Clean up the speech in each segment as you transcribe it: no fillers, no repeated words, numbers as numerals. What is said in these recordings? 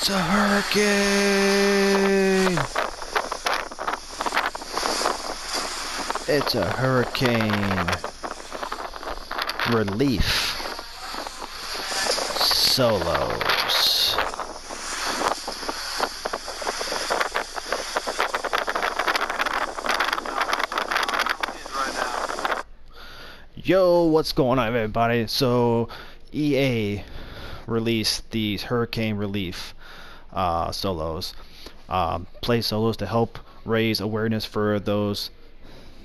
It's a hurricane! It's a hurricane relief. Solos. Yo, what's going on, everybody? So, EA released these hurricane relief solos. Play solos to help raise awareness for those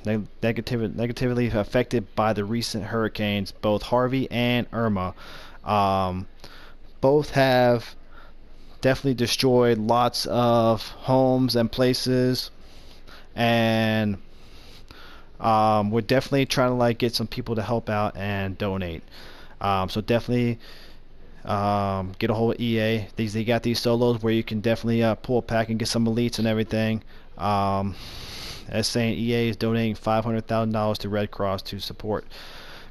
negatively affected by the recent hurricanes, both Harvey and Irma. Both have definitely destroyed lots of homes and places, and we're definitely trying to get some people to help out and donate. So definitely get a hold of EA. They got these solos where you can definitely pull a pack and get some elites and everything. As saying, EA is donating $500,000 to Red Cross to support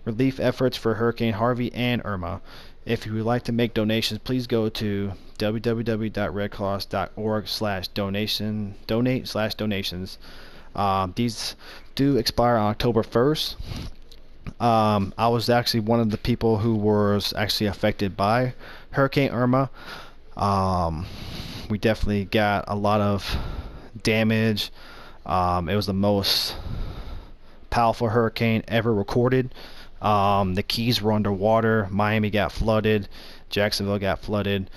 relief efforts for Hurricane Harvey and Irma. If you would like to make donations, please go to www.redcross.org/donate/donations. These do expire on October 1st. I was actually one of the people who was actually affected by Hurricane Irma. We definitely got a lot of damage. It was the most powerful hurricane ever recorded. The Keys were underwater. Miami got flooded. Jacksonville got flooded.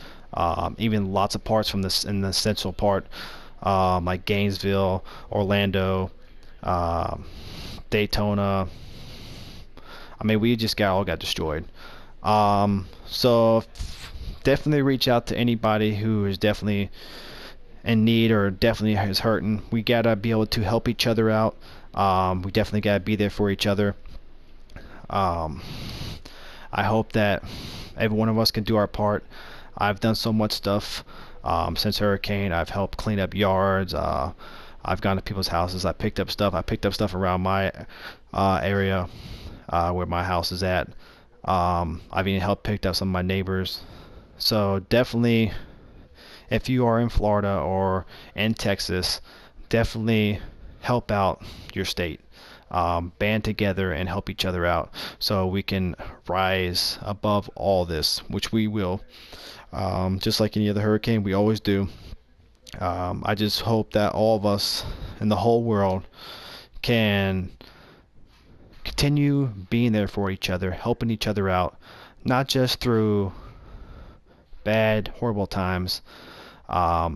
Even lots of parts in the central part, like Gainesville, Orlando, Daytona. I mean, we just all got destroyed. So definitely reach out to anybody who is definitely in need or definitely is hurting. We gotta be able to help each other out. We definitely gotta be there for each other. I hope that every one of us can do our part. I've done so much stuff since Hurricane. I've helped clean up yards. I've gone to people's houses. I picked up stuff. I picked up stuff around my area where my house is at. I've even helped pick up some of my neighbors. So definitely, if you are in Florida or in Texas, definitely help out your state. Band together and help each other out so we can rise above all this, which we will. Just like any other hurricane, we always do. I just hope that all of us in the whole world can continue being there for each other, helping each other out, not just through bad, horrible times. I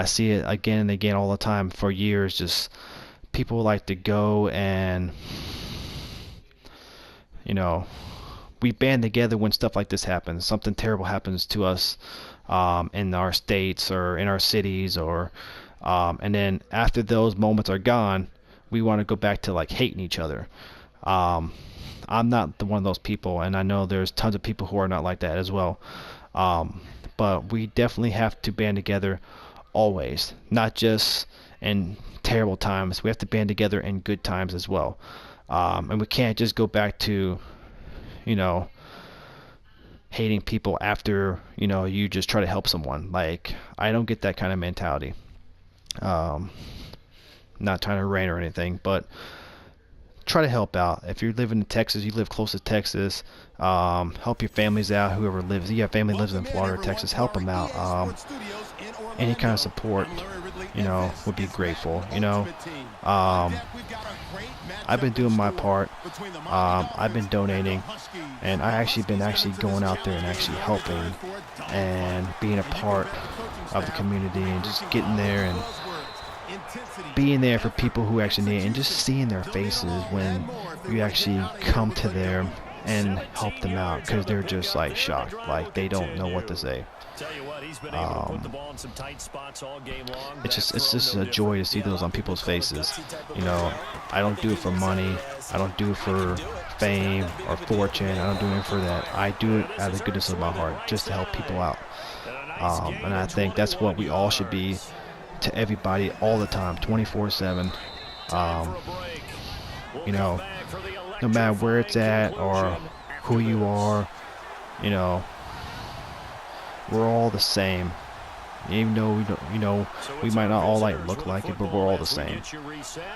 see it again and again all the time for years. Just people like to go and, we band together when stuff like this happens. Something terrible happens to us in our states or in our cities, and then after those moments are gone, we want to go back to hating each other. I'm not one of those people, and I know there's tons of people who are not like that as well. But we definitely have to band together always, not just in terrible times. We have to band together in good times as well. And we can't just go back to, hating people after, you just try to help someone. I don't get that kind of mentality. Not trying to rain or anything, but try to help out. If you're living in Texas, you live close to Texas, help your families out. Whoever lives, you have family lives in Florida or Texas, help them out. Any kind of support, would be grateful. I've been doing my part. I've been donating, and I actually been going out there and actually helping and being a part of the community and just getting there and being there for people who actually need it, and just seeing their faces when you actually come to them and help them out, because they're just shocked, they don't know what to say. It's just a joy to see those on people's faces. I don't do it for money. I don't do it for fame or fortune. I don't do it for that. I do it out of the goodness of my heart, just to help people out. And I think that's what we all should be to everybody all the time, 24/7. No matter where it's at or who you are, we're all the same. Even though we don't, we might not all like look like it, but we're all the same.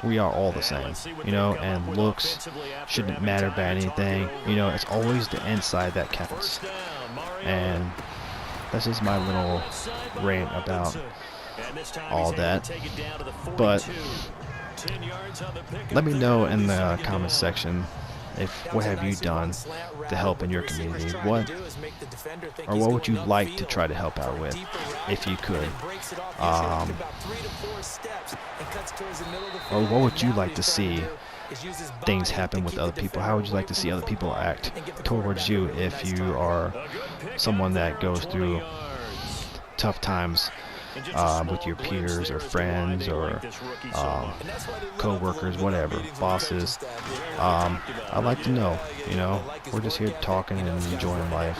We are all the same, and looks shouldn't matter about anything. It's always the inside that counts. And that's just my little rant about all that. But let me know in the comment section what have you done to help in your community? What would you like to try to help out with, if you could? Or what would you like to see things happen with other people? How would you like to see other people act towards you if you are someone that goes through tough times with your peers or friends or co-workers, whatever, bosses? I'd like to know. We're just here talking and enjoying life,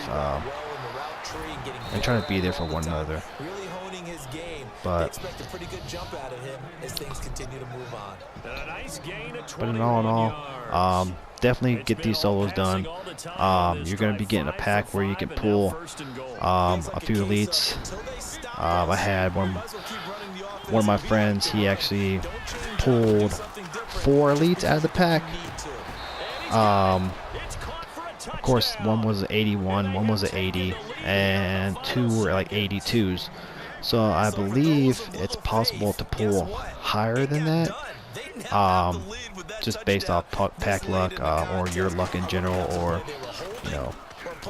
and trying to be there for one another. But in all, definitely get these solos done. You're going to be getting a pack where you can pull a few elites. I had one of my friends, he actually pulled 4 elites out of the pack. Of course, one was 81, one was 80, and 2 were like 82s. So I believe it's possible to pull higher than that, just based off pack luck, or your luck in general, or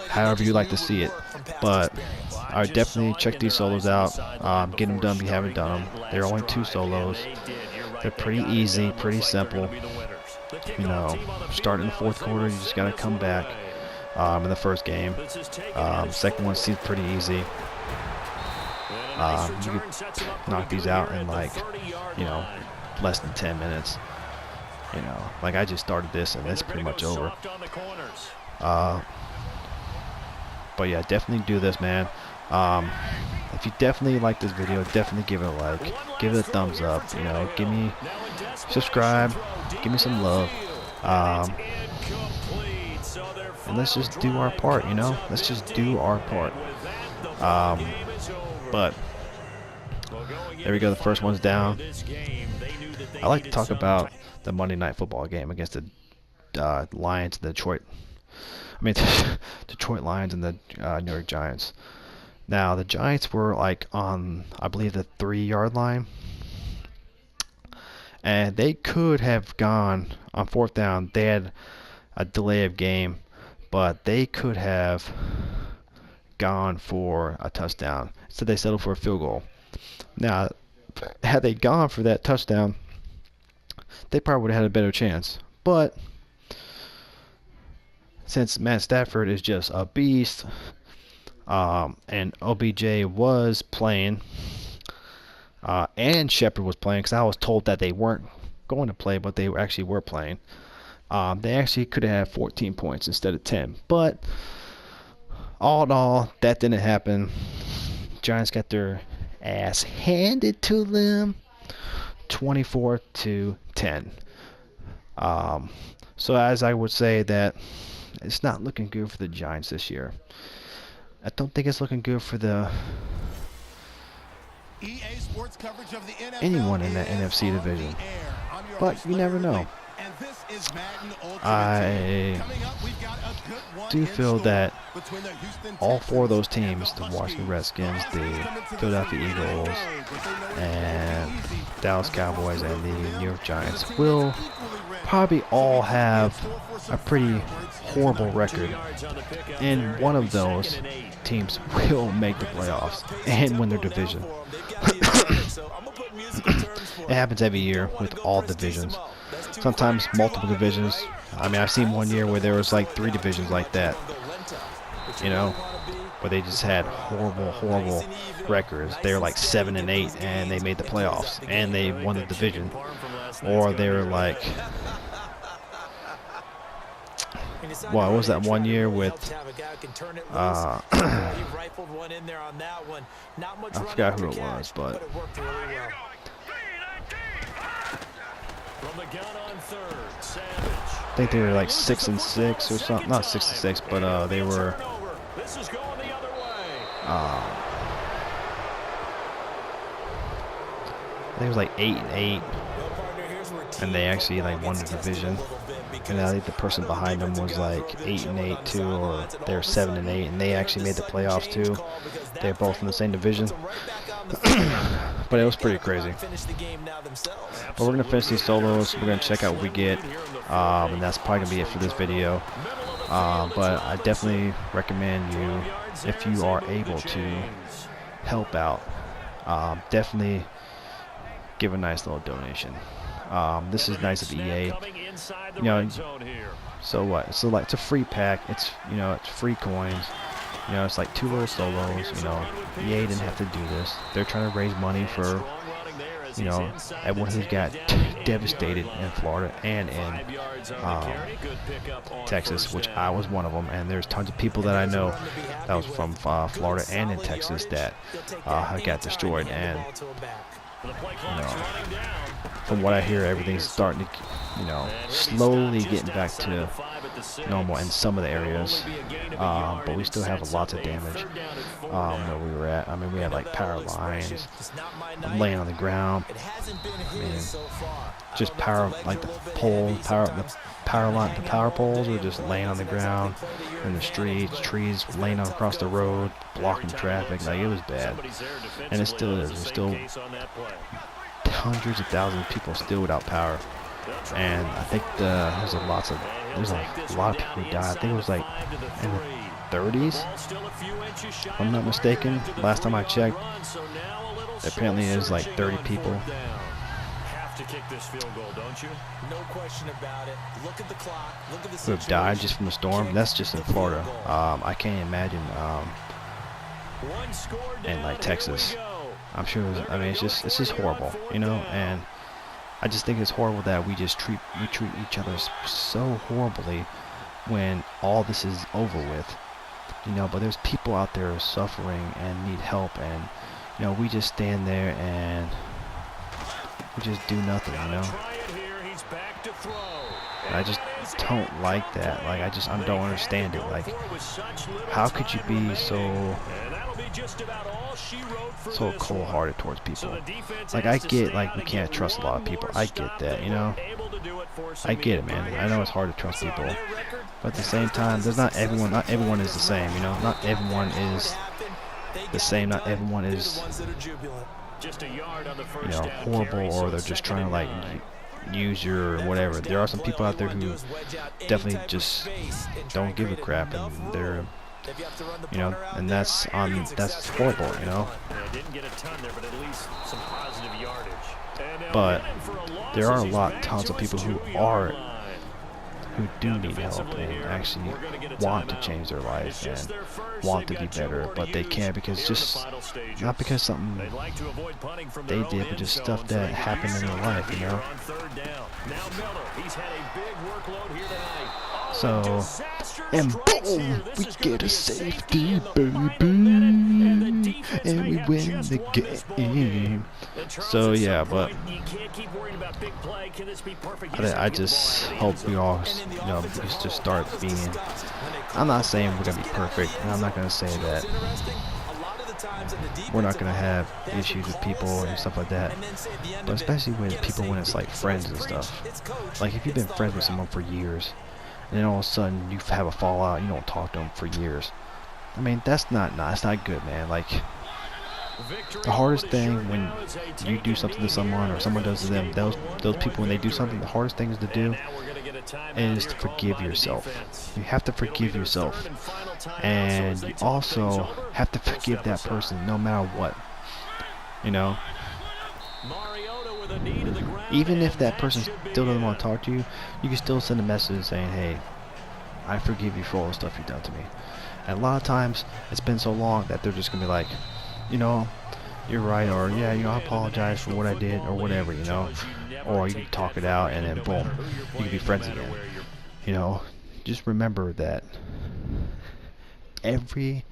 however you like to see it. But I would definitely check these solos out. Get them done if you haven't done them. They're only 2 solos. They're pretty easy, pretty simple. Start in the 4th quarter, you just gotta come back in the first game. Second one seems pretty easy. You could knock these out in like, less than 10 minutes. Like I just started this and it's pretty much over. But yeah, definitely do this, man. If you definitely like this video, definitely give it a like, give it a thumbs up. Give me subscribe, give me some love, and let's just do our part. Let's just do our part. But there we go. The first one's down. I like to talk about the Monday Night Football game against the Lions, Detroit Lions and the New York Giants. Now the Giants were like on, I believe, the 3-yard line, and they could have gone on 4th down. They had a delay of game, but they could have gone for a touchdown. So they settled for a field goal. Now, had they gone for that touchdown, they probably would have had a better chance. But since Matt Stafford is just a beast, and OBJ was playing, and Shepard was playing, because I was told that they weren't going to play, but they actually were playing. They actually could have had 14 points instead of 10. But all in all, that didn't happen. Giants got their ass handed to them, 24-10. So as I would say that it's not looking good for the Giants this year. I don't think it's looking good for anyone in that NFC division. But you never know. I do feel that all 4 of those teams, the Washington Redskins, the Philadelphia Eagles, and Dallas Cowboys, and the New York Giants, will probably all have a pretty horrible record, and one of those teams will make the playoffs and win their division. It happens every year with all divisions. Sometimes multiple divisions. I mean, I've seen one year where there was like 3 divisions like that, where they just had horrible records. They were like 7-8 and they made the playoffs and they won the division. Or they were like, what was that one year with I forgot who it was, but I think they were like 6-6 or something. Not 6-6, but they were think it was like 8-8, and they actually like won the division. And I think the person behind them was like 8-8 too, or they're 7-8, and they actually made the playoffs too. They're both in the same division. But it was pretty crazy. But we're gonna finish these solos. We're gonna check out what we get, and that's probably gonna be it for this video. But I definitely recommend you, if you are able to help out, definitely give a nice little donation. This is nice of EA. You know, so what? So like, it's a free pack. It's, you know, it's free coins. You know, it's like 2 little solos. You know, EA didn't have to do this. They're trying to raise money for, you know, everyone who's got devastated in Florida and in Texas, which I was one of them. And there's tons of people that I know that was from Florida and in Texas that got destroyed. And you know, from what I hear, everything's starting to, you know, slowly getting back to normal in some of the areas, but we still have lots of damage where we were at. I mean, we had like power lines laying on the ground. I mean, just power, like the poles, the power poles were just laying on the ground in the streets, trees laying across the road, blocking traffic. Like, it was bad, and it still is. There's still hundreds of thousands of people still without power, and I think there's a lot of people who died. I think it was like in the 30s, if I'm not mistaken. Last time I checked, apparently it was like 30 people. Who have died just from the storm. That's just in Florida. I can't imagine in like Texas. I'm sure. I mean, it's just horrible, you know. And I just think it's horrible that we treat each other so horribly when all this is over with, you know. But there's people out there suffering and need help, and you know, we just stand there and we just do nothing, you know. And I just don't like that. Like, I don't understand it. Like, how could you be so cold-hearted towards people? Like, I get, like, we can't trust a lot of people. I get that, you know. I get it, man. I know it's hard to trust people, but at the same time, not everyone is the same, you know. Not everyone is the same. Not everyone is, you know, horrible, or they're just trying to like use your whatever. There are some people out there who definitely just don't give a crap, and they're, you know, and that's horrible, you know. But there are tons of people who do need help and actually want to change their life and want to be better, but they can't because not because something they did, but just stuff that happened in their life, you know. So, and boom, we get a safety, baby, and we win the game. So yeah, but I just hope we all, you know, just start being. I'm not saying we're gonna be perfect, and I'm not gonna say that we're not gonna have issues with people and stuff like that, but especially with people when it's like friends and stuff. Like, if you've been friends with someone for years, and then all of a sudden you have a fallout, you don't talk to them for years. I mean, that's not good, man. Like, the hardest thing when you do something to someone or someone does to them, those people, when they do something, the hardest thing is to do is to forgive yourself. You have to forgive yourself, and you also have to forgive that person no matter what, you know. Even if that person still doesn't want to talk to you, you can still send a message saying, hey, I forgive you for all the stuff you've done to me. And a lot of times it's been so long that they're just gonna be like, you know, you're right, or yeah, you know, I apologize for what I did, or whatever, you know. Or you can talk it out, and then boom, you can be friends again. You know, just remember that everything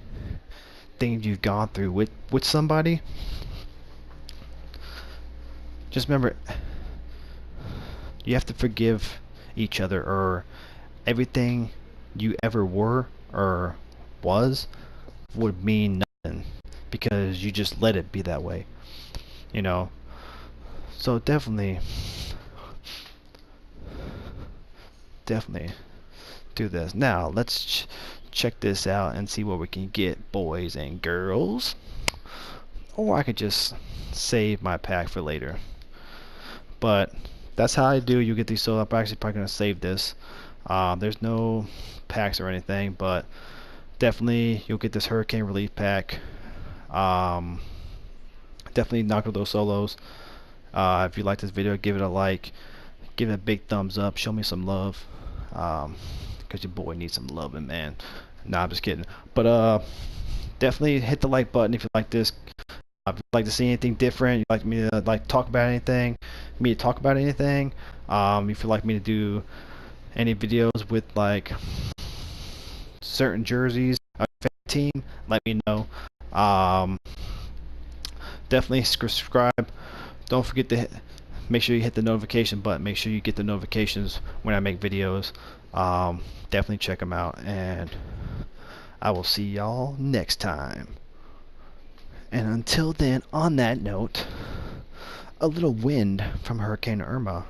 you've gone through with somebody, just remember, you have to forgive each other, or everything you ever were or was would mean nothing because you just let it be that way, you know. So definitely do this. Now let's check this out and see what we can get, boys and girls. Or I could just save my pack for later. But that's how I do. You get these solo. I'm actually probably gonna save this. There's no packs or anything, but definitely you'll get this hurricane relief pack. Definitely knock out those solos. If you like this video, give it a like, give it a big thumbs up, show me some love, because your boy needs some loving, man. Nah, I'm just kidding. But definitely hit the like button if you like this. If you'd like to see anything different, you'd like me to talk about anything, if you'd like me to do any videos with like certain jerseys of your team, let me know. Definitely subscribe. Don't forget to make sure you hit the notification button. Make sure you get the notifications when I make videos. Definitely check them out, and I will see y'all next time. And until then, on that note, a little wind from Hurricane Irma